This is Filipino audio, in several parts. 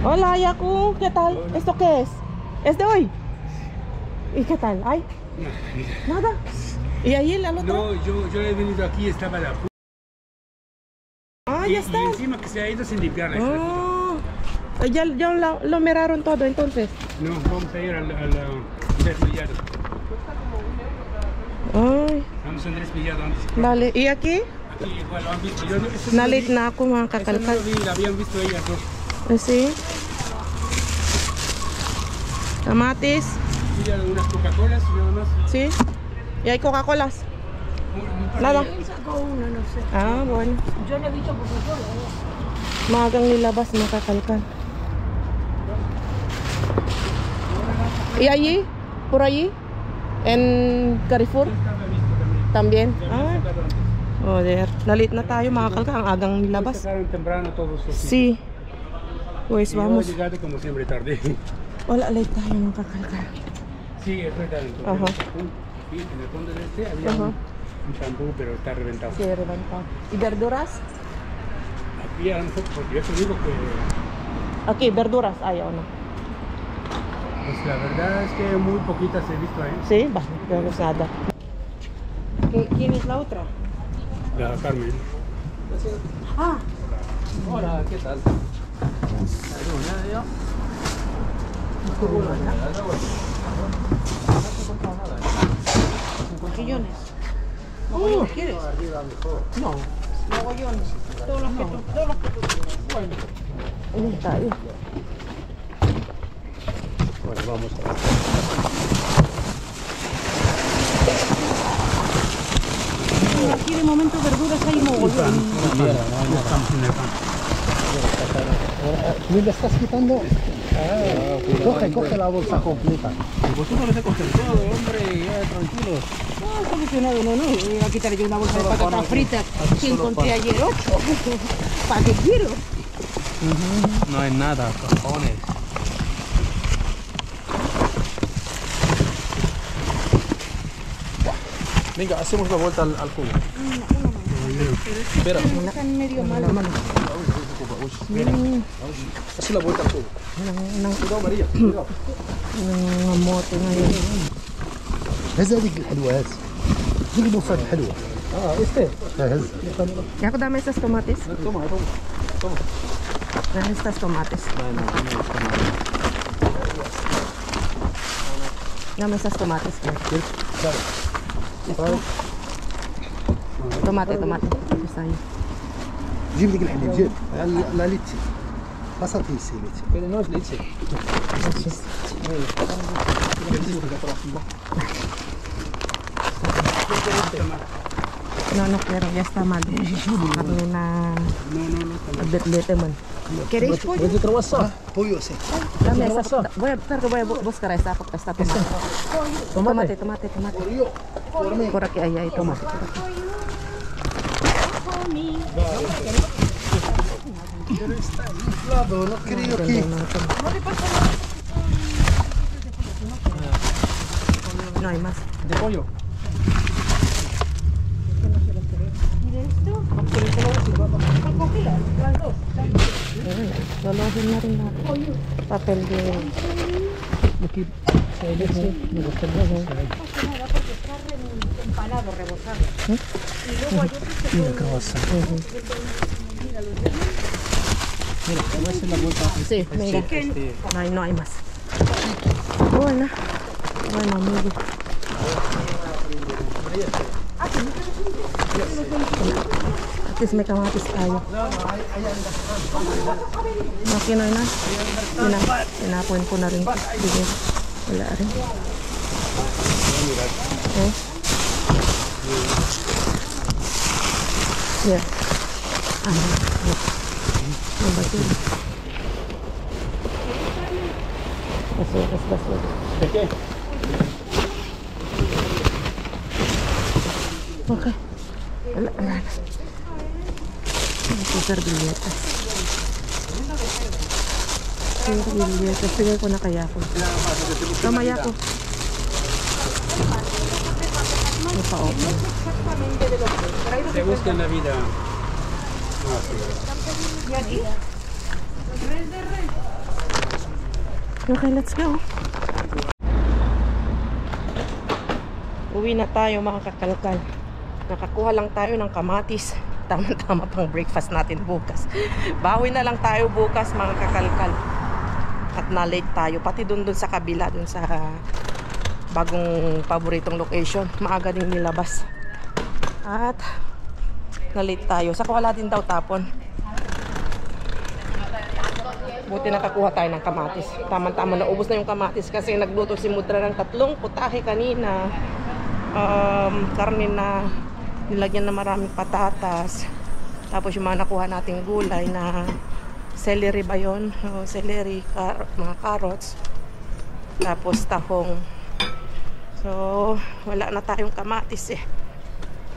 Hola, Yaku, ¿qué tal? Hola. ¿Esto qué es? ¿Es de hoy? ¿Y qué tal? ¿Hay? Nada. ¿Y ahí el otro? No, yo he venido aquí, estaba la Ah, y, ya está. y encima que se ha ido sin limpiar la Ya lo miraron todo entonces. No, vamos a ir al desvillado. Ay, Vamos al desvillado antes. dale. ¿Y aquí? Aquí igual lo han visto. Yo no, eso no lo Nalit vi. na ako mga Eso no kakalkal. lo vi, la habían visto ellas dos. Sí. Tomates. Y unas Coca-Colas y nada más. Sí. ¿Y hay Coca-Colas? Nada. Él sacó uno, no sé. Ah, bueno. Yo no he visto Coca-Cola. Magang nilabas mga kakalkal. ¿Y allí? ¿Por allí? ¿En Carrefour? Estaba visto también. También. Ya habían sacado antes. Joder. Nalit na tayo mga kakalkal. Ang agang Hoy nilabas. sacaron temprano todos los Sí. Pues Y yo he vamos. llegado como siempre tarde. Wala late tayo mga kakalkal. Sí, es verdad. Entonces, Ajá. sí, en el fondo de este había Ajá. un shampoo, pero está reventado. Sí, reventado. ¿Y verduras? Aquí a lo mejor, porque yo te digo que Aquí, verduras. Ayaw na. pues la verdad es que muy poquitas he visto ahí. Sí, va, pero nada. ¿Quién es la otra? La Carmen. Ah, Hola, ¿qué tal? mejillones. ¿Mogollones quieres? No. Mogollones. Todos los que tú quieras. Bueno. Está ahí. Bueno, vamos a ver. Aquí de momento verduras hay mogollón. Estamos en el pan. ¿Me le estás quitando? Coge la bolsa completa. Vosotros les he cogido todo, hombre, ya tranquilos. No, solucionado, no. Voy a quitar yo una bolsa de patatas fritas que encontré ayer 8. ¿Para qué quiero? No hay nada, cojones. Venga, hacemos la vuelta al cubo. Espera, Están medio malos. haz la vuelta al cubo. Cuidado, María, cuidado. Namote ngayon. هز هذيك الحلوة هز. دي الموصل الحلوة. Este. هز. Yaku, dame estas tomates. Toma, toma. Toma. Dame estas tomates. Dame estas tomates. Claro. Tomate. Aquí está ahí. جيب ذيك الحليب جيب. لا ليتشي. بساطيسي ليتشي. Pero no es leche. No quiero, ya está mal. Kami na adbit man. ¿Queréis pollo? ¿Puedes trabajar? بويو سي. Dame esta. Voy a buscar esta tomate. Tomate. Por aquí, ahí, tomate. Por aquí. Pero está inflado, no creo que... No hay más. ¿De pollo? Lolohin na rin natin. Papel de... Aquí hay leche, me gusta el Nada, porque está empanado, rebozado. Y luego hay otros que Mira qué rosa. Mira, te voy a hacer la vuelta. Sí, mira. No hay más. Hola. Bueno, amigo. At least may kamatis tayo. No, kinoy na. Tinapon ko na rin. Bigay. Wala rin. Eh? Yeah. Ano ba ito? Basura. ¿De qué? Okay. Wala. Ito servilletas. Servilletas. Sige ko na kaya ko. Kamaya ko. May pa-open. Se busca en la vida. ¿Y aquí? Okay, let's go. Uwi na tayo mga kakalkal. Nakakuha lang tayo ng kamatis. Tama-tama pang breakfast natin bukas. Bawi na lang tayo bukas mga kakalkal. At na-late tayo. Pati dun sa kabila, dun sa bagong paboritong location. Maaga din nilabas. At na-late tayo. Saka wala din daw tapon. Buti nakakuha tayo ng kamatis. Tama-tama naubos na yung kamatis kasi nagluto si Mudra ng 3 putahe kanina. Karne na nilagyan na maraming patatas. Tapos yung mga nakuha nating gulay na celery ba yun? Celery, mga carrots. Tapos tahong. So, wala na tayong kamatis eh.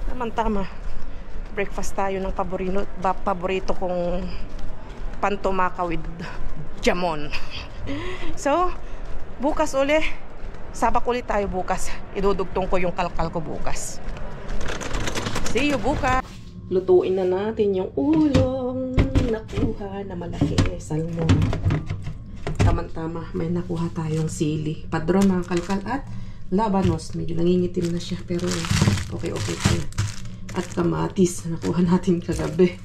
Tama-tama. Breakfast tayo ng paborito kong pantomaka with jamon. So, bukas uli. Sabak ulit tayo bukas. Idudugtong ko yung kalkal ko bukas. See you bukas. Lutuin na natin yung ulong nakuha na malaki salmon. Tama-tama, may nakuha tayong sili. Padron mga kalkal at labanos. Medyo nangingitim na siya pero okay pa. At kamatis nakuha natin kagabi.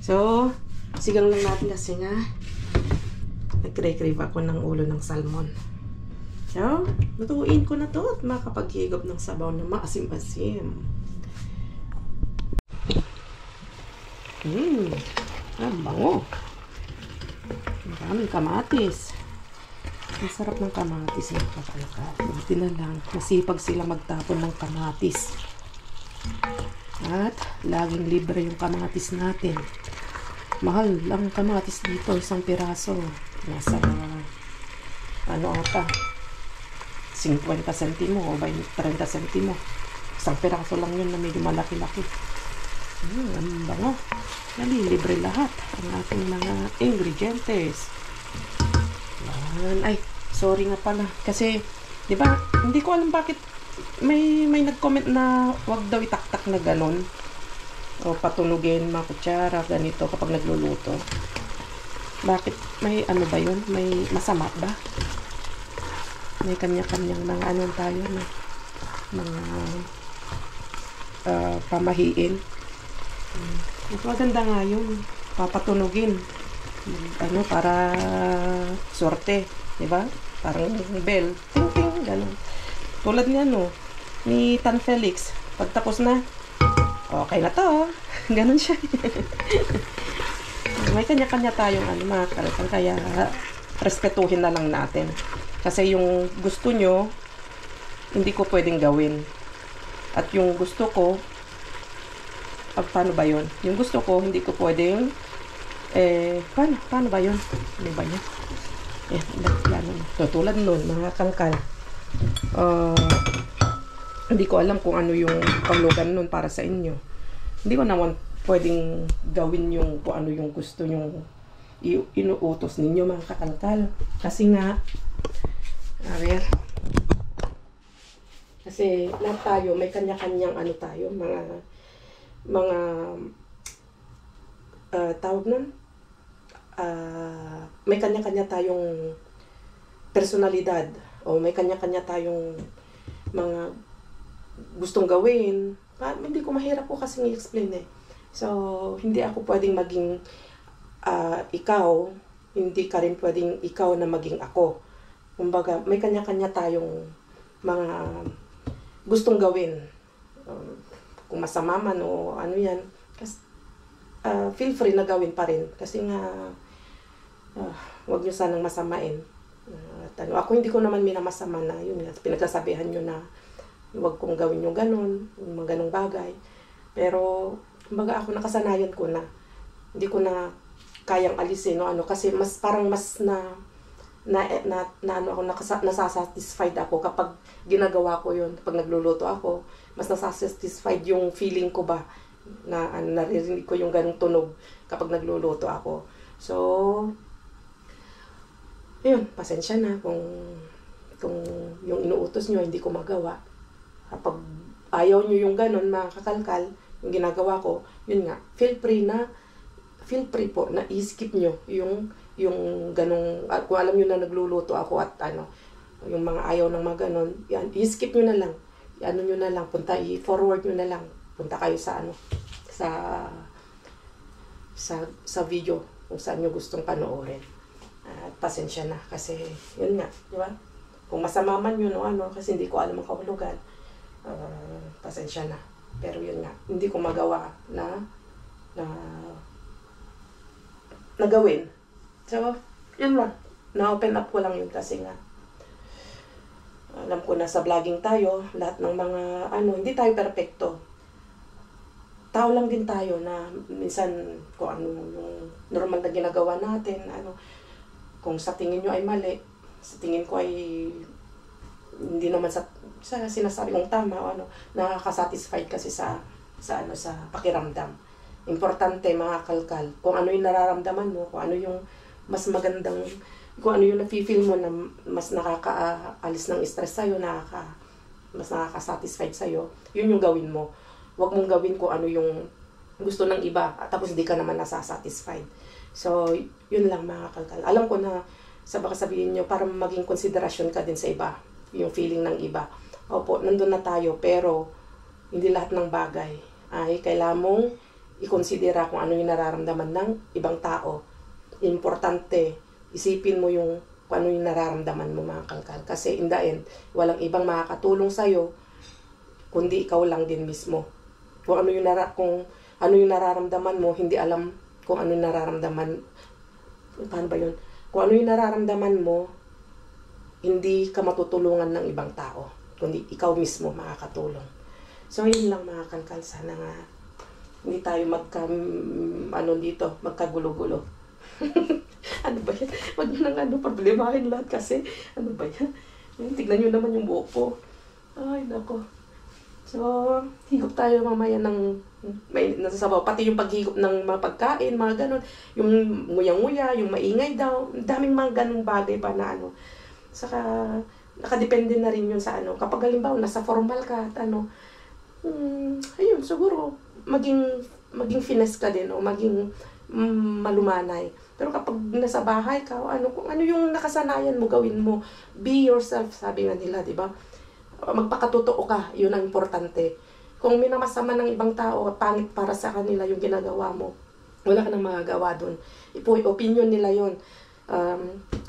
So, sigang lang natin kasi nga nag-crave ako ng ulo ng salmon. So, lutuin ko na to at makapaghigop ng sabaw na maasim-asim. Ang bango. Maraming kamatis. Ang sarap ng kamatis ng kakalkal. Buti na lang, masipag sila magtapon ng kamatis. At laging libre yung kamatis natin. Mahal lang kamatis dito, isang piraso. Nasa, ano ata, 50 sentimo o 30 sentimo. Isang piraso lang yun na medyo malaki-laki. Ang bango. Nalilibre lahat ang ating mga ingredientes. Yan. Ay, sorry nga pala. Kasi, di ba, hindi ko alam bakit may nag-comment na wag daw itaktak na ganon. O patunugin, mga kutsara, ganito kapag nagluluto. Bakit? May ano ba yun? May masama ba? May kanya-kanyang mga ano tayo na mga pamahiin. Mas maganda nga yun. Papatunugin. Ano, para sorte. Diba? Parang bell. Ting ting, gano'n. Tulad ni ano, ni Tan Felix. Pagtapos na, okay na to. Ganon siya. May kanya-kanya tayong ano, mga kalkal. Kaya respetuhin na lang natin. Kasi yung gusto nyo, hindi ko pwedeng gawin. At yung gusto ko, paano ba yun? Yung gusto ko, hindi ko pwedeng, paano ba yun? Ano ba yun? Tulad nun, mga kalkal. Hindi ko alam kung ano yung panglugan nun para sa inyo. Hindi ko naman pwedeng gawin yung kung ano yung gusto yung inuutos ninyo mga kakalkal. Kasi nga, kasi lahat tayo, may kanya-kanyang ano tayo, mga tawag nun, may kanya-kanya tayong personalidad o may kanya-kanya tayong mga gustong gawin. Hindi ko mahirap po kasi i-explain eh. So, hindi ako pwedeng maging ikaw, hindi ka rin pwedeng ikaw na maging ako. Kumbaga, may kanya-kanya tayong mga gustong gawin. Kung masama man o ano yan, kasi, feel free na gawin pa rin. Kasi nga, wag nyo sanang masamain. Ako hindi ko naman minamasama na yun nga. Pinagsasabihan nyo na wag kong gawin yung ganun, yung mga ganung bagay. Pero, kumbaga ako nakasanayan ko na. Hindi ko na kayang alisin o ano. Kasi mas parang mas nasasatisfied ako kapag ginagawa ko yun. Kapag nagluluto ako, mas nasasatisfied yung feeling ko ba na naririnig ko yung ganung tunog kapag nagluluto ako. So, yun, pasensya na kung yung inuutos nyo hindi ko magawa. Kapag ayaw nyo yung ganun, mga kakalkal, yung ginagawa ko, yun nga, feel free po na i-skip nyo yung yung ganong, kung alam nyo na nagluluto ako at ano, yung mga ayaw ng mga ganon, yan, i-skip nyo na lang. Ano nyo na lang, i-forward nyo na lang. Punta kayo sa ano, sa video kung saan nyo gustong panoorin. At pasensya na kasi, yun nga, di ba? Kung masama man yun o ano, kasi hindi ko alam ang kahulugan, pasensya na. Pero yun nga, hindi ko magawa na gawin. So, yun lang. Na-open up ko lang yun kasi nga, alam ko na sa vlogging tayo, lahat ng mga, hindi tayo perfecto. Tao lang din tayo na minsan, kung ano yung normal na ginagawa natin, kung sa tingin nyo ay mali, sa tingin ko ay hindi naman sa sinasabi kong tama o nakaka-satisfied kasi sa pakiramdam. Importante mga kalkal, kung ano yung nararamdaman mo, kung ano yung mas magandang, kung ano yung nafe-feel mo na mas nakakaalis ng stress sa'yo, mas nakaka-satisfied sa'yo, yun yung gawin mo. Huwag mong gawin kung ano yung gusto ng iba, at tapos di ka naman nasa-satisfied. So, yun lang mga kalkal. Alam ko na, baka sabihin nyo, para maging konsiderasyon ka din sa iba, yung feeling ng iba. Opo, nandun na tayo, pero hindi lahat ng bagay ay kailangan mong i-considera kung ano yung nararamdaman ng ibang tao. Importante, isipin mo kung ano yung nararamdaman mo mga kalkal. Kasi in the end, walang ibang makakatulong sa'yo, kundi ikaw lang din mismo. Kung ano yung nararamdaman mo, hindi alam kung ano yung nararamdaman. Paano ba yun? Kung ano yung nararamdaman mo, hindi ka matutulungan ng ibang tao, kundi ikaw mismo makakatulong. So, yun lang mga kalkal. Sana nga, hindi tayo magkagulo-gulo. Ano ba yan? Wag nyo nang problemahin lahat kasi, ano ba yan? Tignan nyo naman yung buhok ko. Ay, nako. So, higop tayo mamaya ng may nasasabaw. Pati yung paghigop ng mga pagkain, mga ganon. Yung nguya-nguya, yung maingay daw. Daming mga ganong bagay pa na Saka, nakadepende na rin yun sa kapag halimbawa, nasa formal ka at ayun, siguro, maging finesse ka din o maging malumanay. Pero kapag nasa bahay ka, kung ano yung nakasanayan mo, gawin mo. Be yourself, sabi nga nila, di ba? Magpakatotoo ka, yun ang importante. Kung minamasama ng ibang tao, pangit para sa kanila yung ginagawa mo, wala ka nang magagawa dun. Opinion nila yun.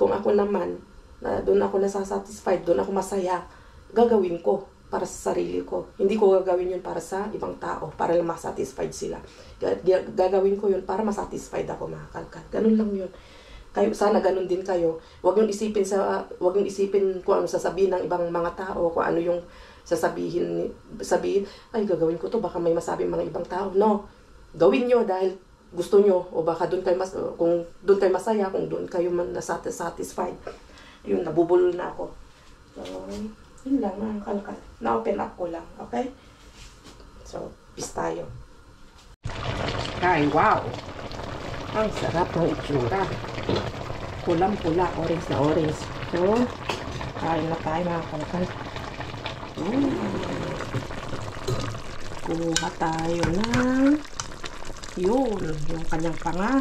Kung ako naman, doon ako nasasatisfied, doon ako masaya, gagawin ko para sa sarili ko. Hindi ko gagawin yun para sa ibang tao, para lang masatisfied sila. Gagawin ko yun para masatisfied ako mga kalkal. Ganun lang yun. Kayo, sana ganun din kayo. Huwag niyong isipin kung ano sasabihin ng ibang mga tao, kung ano yung sabihin, ay gagawin ko to, baka may masabi mga ibang tao. No, gawin nyo dahil gusto nyo, o baka kung doon kayo masaya, kung doon kayo satisfied. Yun, nabubulol na ako. So, yun lang mga kalkal. Na-open up ko lang, okay? So, peace tayo. Ay, wow! Ang sarap ng itsura. Pulang-pula, orange na orange. So, kain na tayo mga kalkal. Kuha tayo ng yung kanyang panga.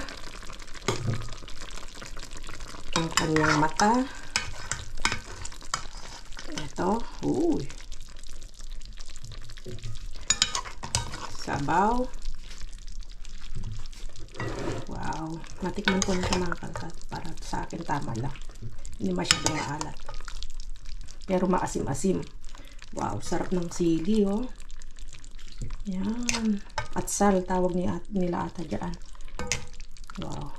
Ang kanyang mata. Ito. Sabaw. Wow. Natikman ko na ito mga kalkal. Para sa akin tama lang. Hindi masyadong maalat. Pero maasim-asim. Wow. Sarap ng sili, oh. Yan. Atsal. Tawag nila ata dyan. Wow.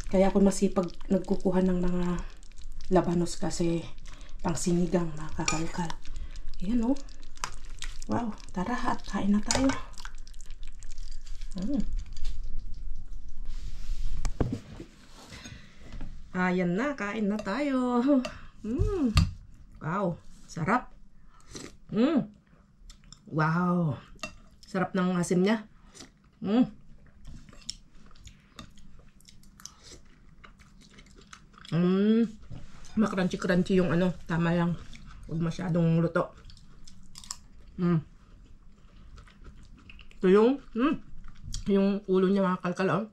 Kaya ako masipag nagkukuha ng mga labanos kasi pang sinigang mga kakalkal. Ayan, oh. Wow. Tara, at kain na tayo. Ayan na, kain na tayo. Wow, sarap. Wow. Sarap ng asim niya. Makrunchy-crunchy yung tama lang. Huwag masyadong luto. Ito yung ulo niya mga kalkal, oh.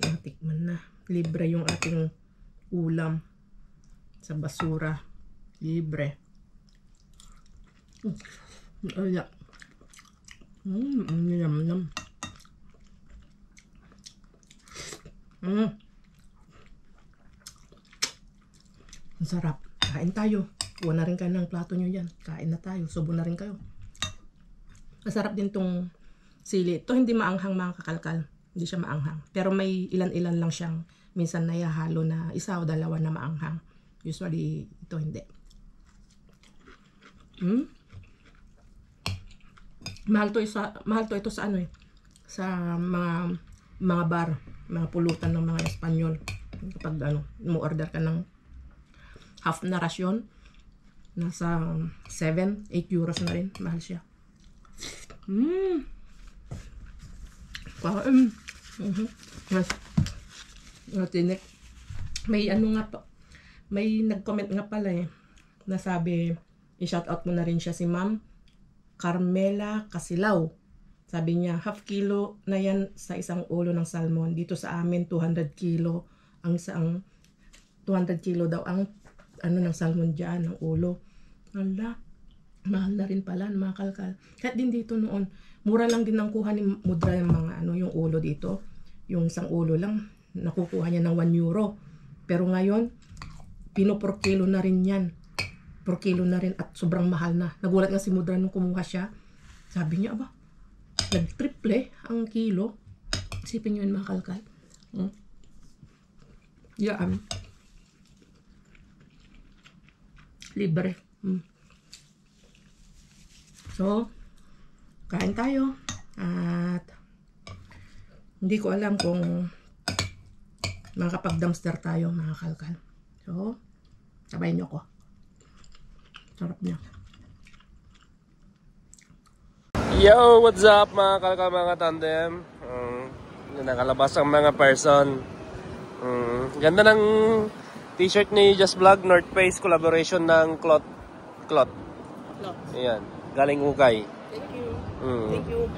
Natikman na. Libre yung ating ulam sa basura. Libre. Ayan. Yum. Ang sarap. Kain tayo. Kuha na rin kayo ng plato nyo yan. Kain na tayo. Subo na rin kayo. Masarap din tong sili. Ito hindi maanghang mga kakalkal. Hindi siya maanghang. Pero may ilan-ilan lang siyang minsan nayahalo na isa o dalawa na maanghang. Usually, ito hindi. Mahal to ito sa ano eh. Sa mga bar. Mga pulutan ng mga Espanyol. Kapag mo order ka ng half na rasyon, nasa 7-8 euros na rin. Mahal siya. Yes. Tinik. May ano nga po. May nag-comment nga pala eh. Nasabi, i-shoutout mo na rin siya si Ma'am Carmela Casilaw. Sabi niya, half kilo na yan sa isang ulo ng salmon. Dito sa amin, 200 kilo. Ang 200 kilo daw ang ng salmon dyan, ng ulo. Ala, mahal na rin pala, mga kalkal. Kahit din dito noon, mura lang din ang kuha ni Mudra yung mga yung ulo dito. Yung isang ulo lang, nakukuha niya ng 1 euro. Pero ngayon, pino per kilo na rin yan. Per kilo na rin at sobrang mahal na. Nagulat nga si Mudra nung kumuha siya. Sabi niya, aba, nag-triple ang kilo. Isipin nyo yun, mga kalkal. Yan. Libre. So, kain tayo. At hindi ko alam kung makakapag-dumpster tayo, mga kalkal. So, sabayin nyo ko. Sarap niya. Yo, what's up mga kalkal, mga tandem? Nakalabas ang mga person. Ganda ng t-shirt ni Just Vlog, North Face collaboration ng Cloth. Ayan, galing Ukay. Thank you. Thank you.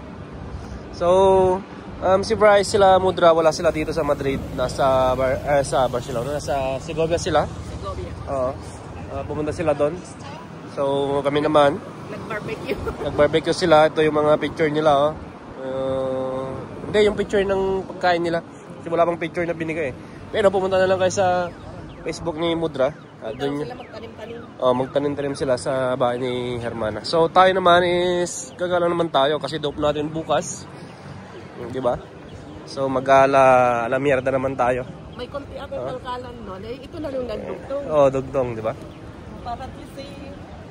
So, si Bryce sila, Mudra, wala sila dito sa Madrid. Nasa sa Barcelona, nasa Segovia sila. Segovia. Oo. Pumunta sila doon. So, kami naman. Nag-barbecue sila. Ito yung mga picture nila. Hindi, yung picture ng pagkain nila. Kasi wala pang picture na binigay. Pero pumunta na lang kayo sa Facebook ni Mudra. Doon sila magtanim-tanim. Magtanim-tanim sila sa bahay ni Hermana. So tayo naman is gagala naman tayo kasi dope natin bukas. Di ba? So mag-ala mierda naman tayo. May konti akong kalkalan no. Ito na yung nagdugtong. Dugtong, di ba? Para kasi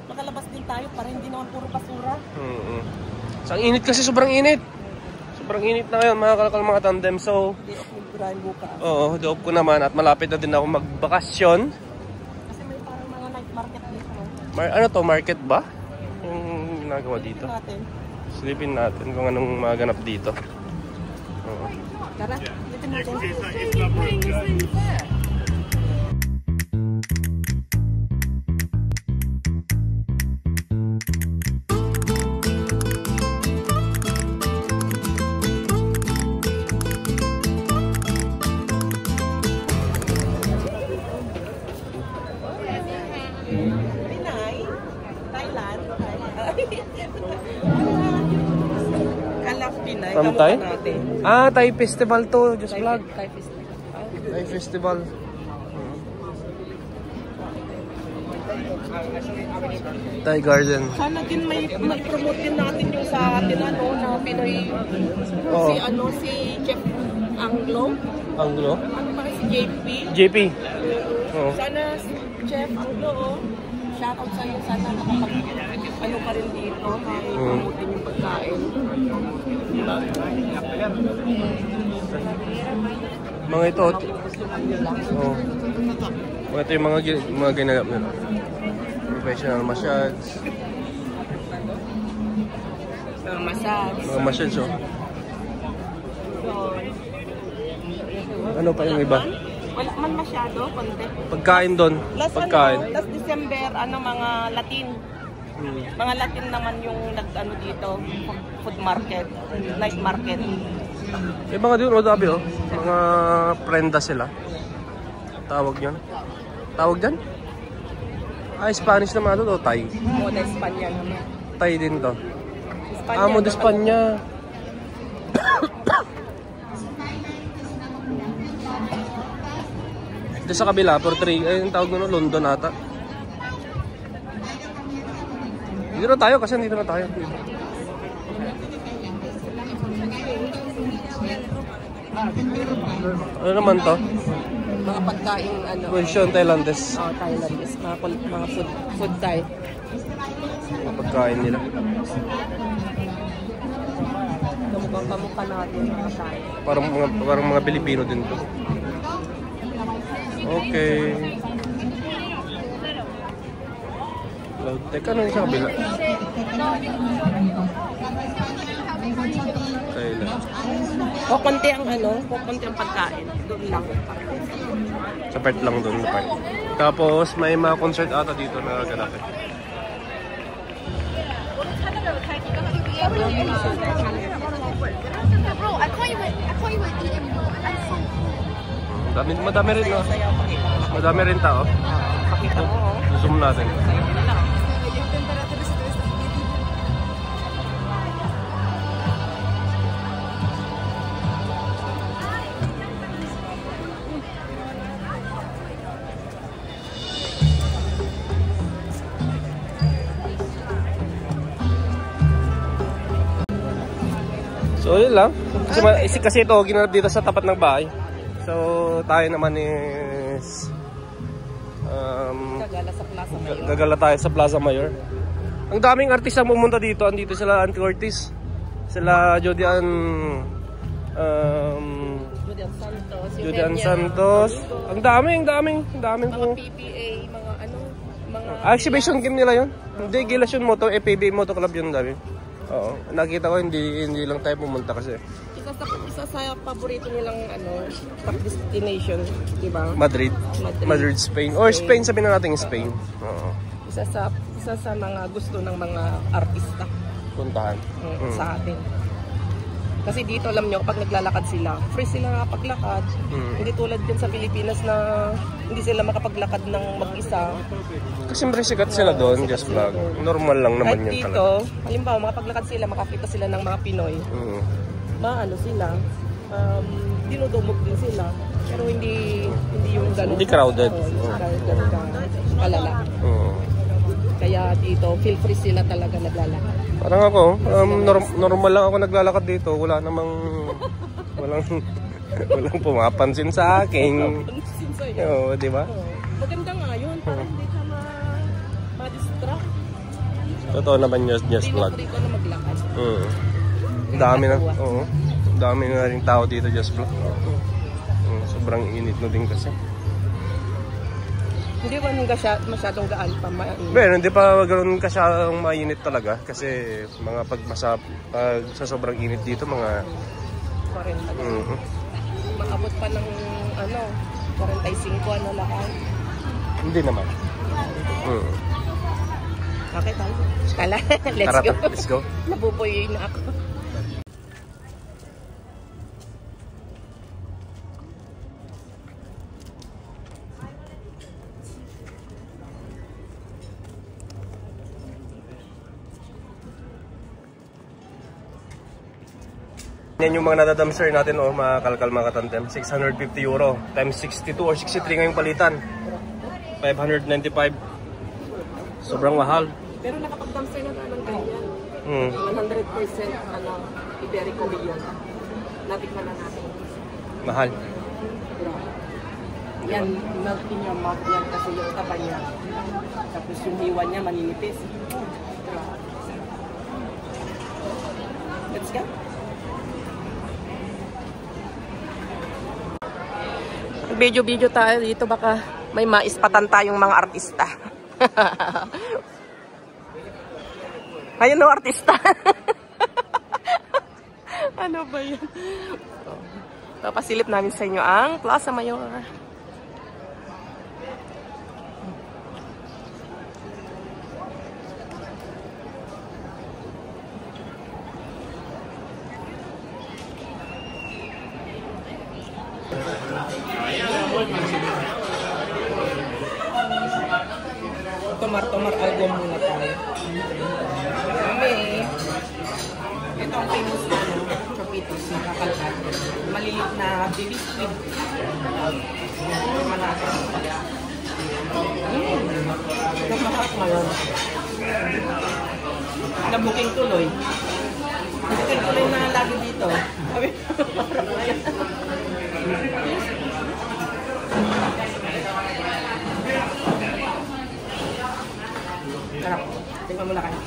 makalabas din tayo para hindi naman puro basura. So ang init kasi, sobrang init. Sobrang init na ngayon mga kalkal, mga tandem. So bukas. Dope ko naman at malapit na din ako magbakasyon. Kasi may parang mga night market dito. Ano to, market ba? Yung ginagawa dito. Silipin natin kung anong maganap dito. Tara, dito natin. Thai? Thai festival to, Just Vlog. Thai festival. Thai festival. Thai garden. Sana din may promote din natin yung sa atin na Pinoy. Si Chef Anglo. Anglo? Ano ba si JP? JP. Sana Chef Anglo, shoutout sa iyo, sana ano pa rin dito, promote din yung pagkain. Mga ito. Ito yung mga ginagap nila. Professional massage. Mga massage, Ano pa yung iba? Wala man masyado, konti. Pagkain doon. Pagkain. Last December, mga Latin. Mga Latin naman yung dito, food market, night market. Mga doon, dami Mga prenda sila. Tawag yun. Tawag dyan? Ay, Spanish naman ito, Thai. Moda Espanya naman. Thai din to. Espanya, Moda Espanya. Dito sa kabila, for 3, ay yung tawag nyo, London ata. Dito na tayo kasi dito na tayo. Ano naman to? Mga pagkain, ano. Version Thailandese. Oh, Thailandese. Mga food Thai. Mga pagkain nila. Kamukha natin mga Thai. Parang mga Pilipino din to. Okay. Teka, ano yung sa kabila? Thailand. Kukunti ang kukunti ang pagkain. Doon lang. Sa part lang doon na part. Tapos may mga concert ata dito na ganapin. Madami rin, no? Madami rin tao. Pakita mo, oh. Zoom natin. So yun lang. Kasi ito ginanap dito sa tapat ng bahay. So tayo naman is gagala tayo sa Plaza Mayor. Ang daming artista pumunta dito. Andito sila Auntie Ortiz, sila Jodian Santos. Ang daming mga PBA, mga exhibition game nila yun. Hindi, Gilasyon Moto, PBA Moto Club yun dami. Oo, nakita ko hindi lang tayo pumunta kasi. Isa sa paborito nilang top destination, di ba? Madrid, Spain. Or Spain, sabihin na natin Spain. Oo. Isa sa mga gusto ng mga artista puntahan sa atin. Kasi dito alam nyo, kapag naglalakad sila, free sila paglakad. Hindi tulad din sa Pilipinas na hindi sila makapaglakad ng mag-isa. Kasi sikat sila doon, just vlog. Normal lang naman yun talaga. Dito, halimbawa makapaglakad sila, makakita sila ng mga Pinoy. Sila, dinudumog din sila. Pero hindi yung gano'n. Hindi crowded. Gano'n kalala. Kaya dito, feel free sila talaga naglalakad. Parang ako, normal lang ako naglalakad dito. Walang pumapansin sa akin. Oo, di ba? Maganda nga yun, parang hindi ka ma-distract. Totoo naman just vlog. Dito na maglakad. Dami na rin tao dito just vlog. Sobrang init na din kasi. Hindi ba masyadong gaan pa mainit? Pero hindi pa ganoon kasyadong mainit talaga kasi mga pag sa sobrang init dito mga 40. Maabot pa ng 45 lahat. Hindi naman. Okay tayo. Let's go. Nabubuyoy na ako. Yan yung mga nadadamser natin mga kalkal mga katantem. 650 euro times 62 or 63 ngayong palitan. 595. Sobrang mahal. Pero nakapag-damser na naman ganyan. 100% Iberico Leon. Natikman na natin. Mahal. Yan, melt in your mouth yan kasi yung taba niya. Tapos yung hiwa niya maninipis. Let's go. Video tayo dito, baka may maispatan tayong mga artista. Ayun no, artista. Ano ba yun? Papasilip namin sa inyo ang Plaza Mayor. Tomar algo muna tayo. Kami, ito ang famous na chopitos na kakalkan. Malilit na biscuit. Malasa. Nagmahak ngayon. Nabuking tuloy. Nabuking tuloy na lagi dito. Sabi, parang ngayon. Sarap. Tingnan mo lang kayo.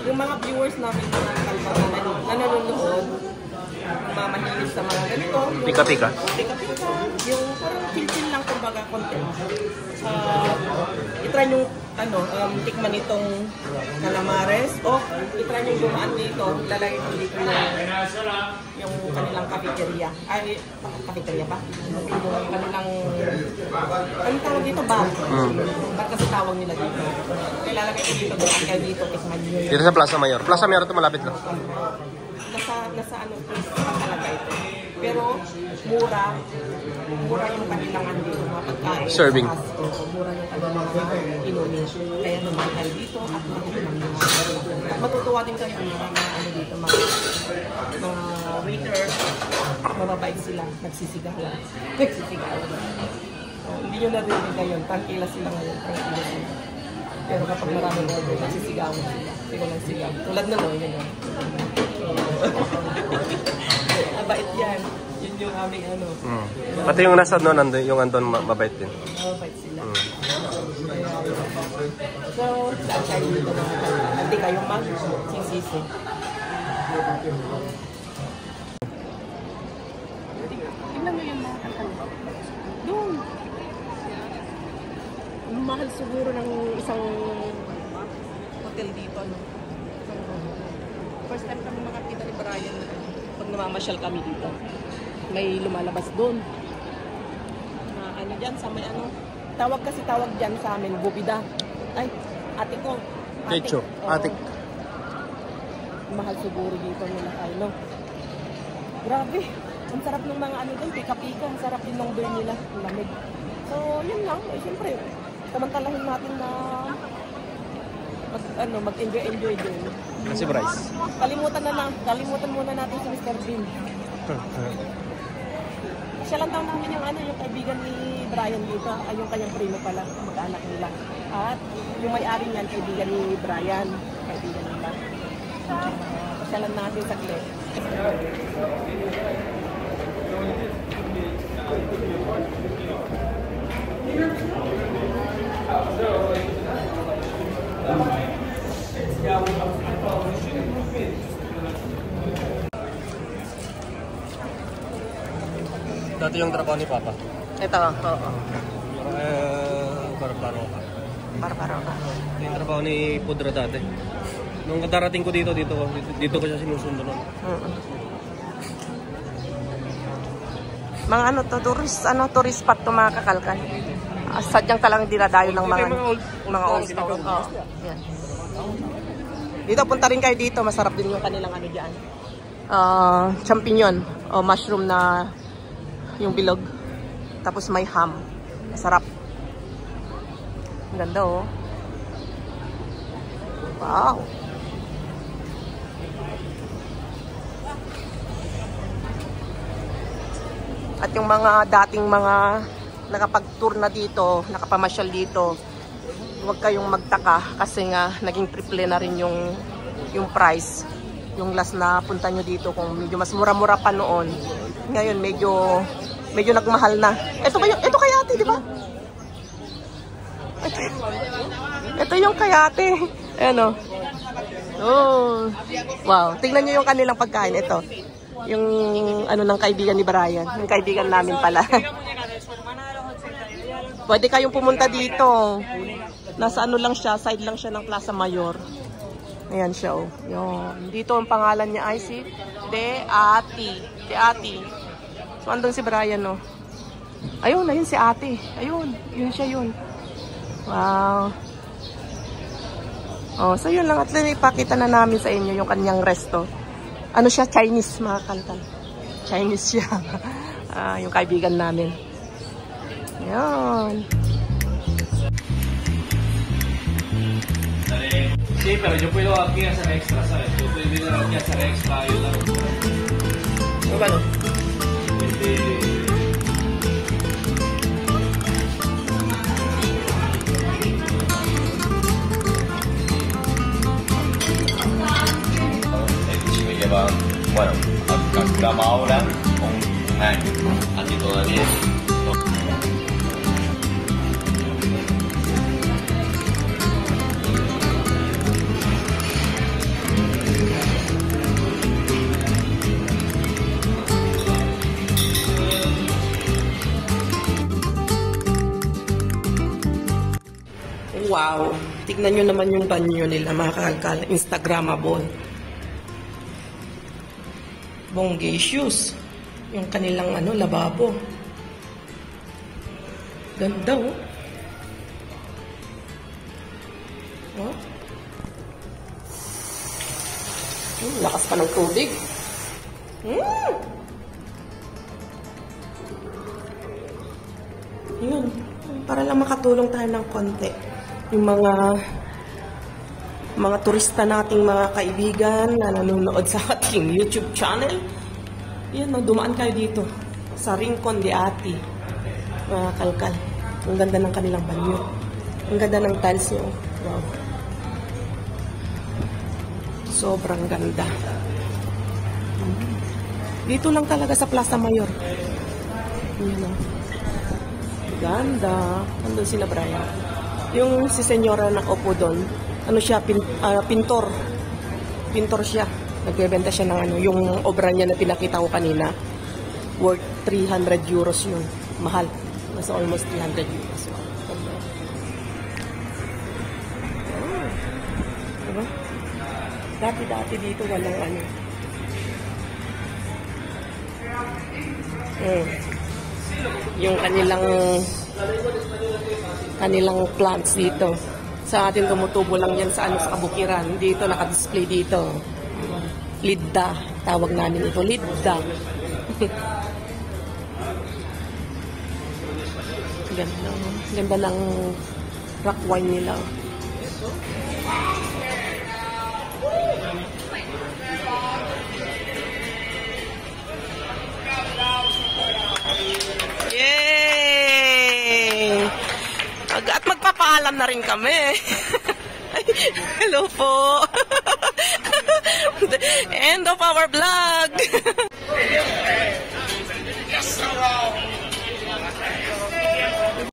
Yung mga viewers namin na nanonood, mamahilig sa mga ganito. Pika-pika. Pika-pika. Yung parang chill-chill lang kumbaga content. Itry nyo, tikman itong calamares. O, itry nyo gumaan dito. Lalagay ko dito yung kanilang cafeteria. Ay, cafeteria ba? Yung kanilang, anong tawag dito? Bar. Bar kasi tawag nila dito. Kaya lalagay ko dito, gumaan kayo dito. Tikman nyo. Dito sa Plaza Mayor. Plaza Mayor ito malapit lang. Nasa ano, talaga ito. Pero, mura yung kanilang andito, mga pagkain. Serving. Mura yung kanilang inumin. Kaya naman kayo dito at matutuwa din kayo mga ano dito, mga waiter, mababait sila, nagsisigawan. Hindi nyo narinig ngayon, tangkila sila ngayon, tangkila sila. Pero kapag maraming order, nagsisigawan sila. Sigaw ng sigaw. Tulad na yun yun. Mabait yan. Yun yung aming ano. Pati yung nasa doon, yung andon mabait din. Mabait sila. So, saan kayo dito na hindi kayo mag-sisisi. Tingnan mo yung mga kanta. Doon. Mahal siguro ng isang hotel dito, no? First time kami makakita ni Brian pag namamasyal kami dito. May lumalabas doon. Ano dyan, sa may ano, tawag dyan sa amin, bubida. Ay, ate ko. Techo, atik. Mahal siguro dito nila tayo, no? Grabe. Ang sarap ng mga ano doon, pika-pika. Ang sarap din ng beer nila, ang lamig. So, yun lang. Eh, siyempre, samantalahin natin na mag-enjoy din. Kasi Bryce. Kalimutan muna natin si Mr. Bean. Siya lang daw namin yung yung kaibigan ni Brian dito, ay yung kanyang primo pala, mag-anak nila. At yung may-ari niyan, kaibigan ni Brian, kaibigan nila. Siya lang natin sa clip. Dati yung trabaho ni Papa. Ito, oo. Barbaroka. Barbaroka. Yung trabaho ni Pudra dati. Nung darating ko dito ko siya sinusundo nun. Mga tourist spot to mga kakalkan. Sadyang talang dinadayo ng mga old town. Yan. Dito, punta rin kayo dito. Masarap din yung kanilang ano dyan. Champignon o mushroom na yung bilog. Tapos may ham. Masarap. Ang ganda, oh. Wow. At yung mga dating mga nakapag-tour na dito, nakapamasyal dito, huwag kayong magtaka kasi nga naging triple na rin yung price. Yung last na punta nyo dito, kung medyo mas mura-mura pa noon, ngayon medyo nagmahal na. Ito kay ate, di ba? Ito yung kay ate. Ayan, oh. Wow. Tingnan nyo yung kanilang pagkain. Ito. Yung ano ng kaibigan ni Brian. Yung kaibigan namin pala. Pwede kayong pumunta dito. Nasa ano lang siya, side lang siya ng Plaza Mayor. Ayan siya, oh. Yun. Dito ang pangalan niya ay si De Ati. So, andun si Brian, no? Ayun, ayun si ate. Ayun, yun siya yun. Wow. Oh, so yun lang. At ipakita na namin sa inyo yung kanyang resto. Ano siya? Chinese, mga kalkan. Chinese siya. Yung kaibigan namin. Yan. Sí, pero yo puedo aquí hacer extra, ¿sabes? Yo puedo aquí hacer extra, ayudar. Bueno. El chico lleva, bueno, calculamos ahora un año, aquí todavía. Wow! Tignan nyo naman yung banyo nila, mga kakalkal. Instagrammable. Bonggacious. Yung kanilang lababo. Ganda, oh. Oh. Lakas pa ng tubig. Yun. Para lang makatulong tayo ng konti. Yung mga turista nating mga kaibigan na nanonood sa ating YouTube channel. Yan, dumaan kayo dito sa Rincon de Ati, mga kalkal. Ang ganda ng kanilang banyo. Ang ganda ng tiles nyo. Wow. Sobrang ganda. Dito lang talaga sa Plaza Mayor. Yan, oh. Ganda. Nandun sila, Brian. Yung si senyora nakaupo doon, siya, pintor. Pintor siya. Nagbebenta siya ng yung obra niya na pinakita ko kanina. Worth 300 euros yun. Mahal. Nasa almost 300 euros. Diba? Dati dito walang yung kanilang plants dito. Sa atin tumutubo lang yan sa sa kabukiran. Dito, naka-display dito. Lidda. Tawag namin ito. Lidda. Ganda. Ganda ng rock wine nila. Yay! At magpapaalam na rin kami. Hello po. End of our vlog.